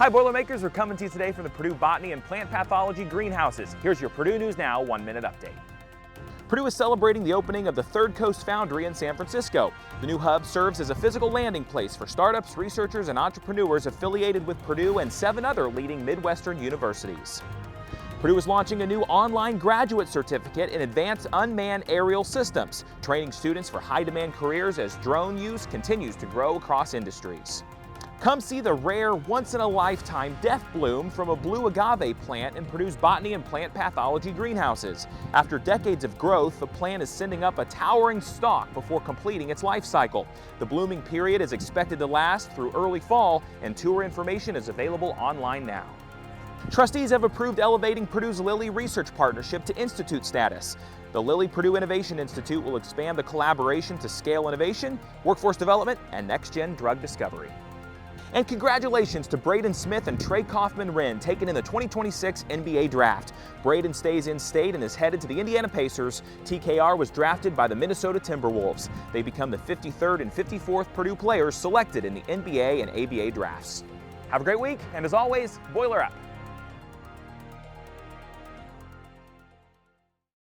Hi Boilermakers, we're coming to you today from the Purdue Botany and Plant Pathology greenhouses. Here's your Purdue News Now 1-minute update. Purdue is celebrating the opening of the Third Coast Foundry in San Francisco. The new hub serves as a physical landing place for startups, researchers, and entrepreneurs affiliated with Purdue and 7 other leading Midwestern universities. Purdue is launching a new online graduate certificate in advanced unmanned aerial systems, training students for high-demand careers as drone use continues to grow across industries. Come see the rare, once-in-a-lifetime death bloom from a blue agave plant in Purdue's Botany and Plant Pathology greenhouses. After decades of growth, the plant is sending up a towering stalk before completing its life cycle. The blooming period is expected to last through early fall, and tour information is available online now. Trustees have approved elevating Purdue's Lilly research partnership to institute status. The Lilly Purdue Innovation Institute will expand the collaboration to scale innovation, workforce development, and next-gen drug discovery. And congratulations to Braden Smith and Trey Kaufman-Renn, taken in the 2026 NBA Draft. Braden stays in state and is headed to the Indiana Pacers. TKR was drafted by the Minnesota Timberwolves. They become the 53rd and 54th Purdue players selected in the NBA and ABA drafts. Have a great week, and as always, Boiler Up!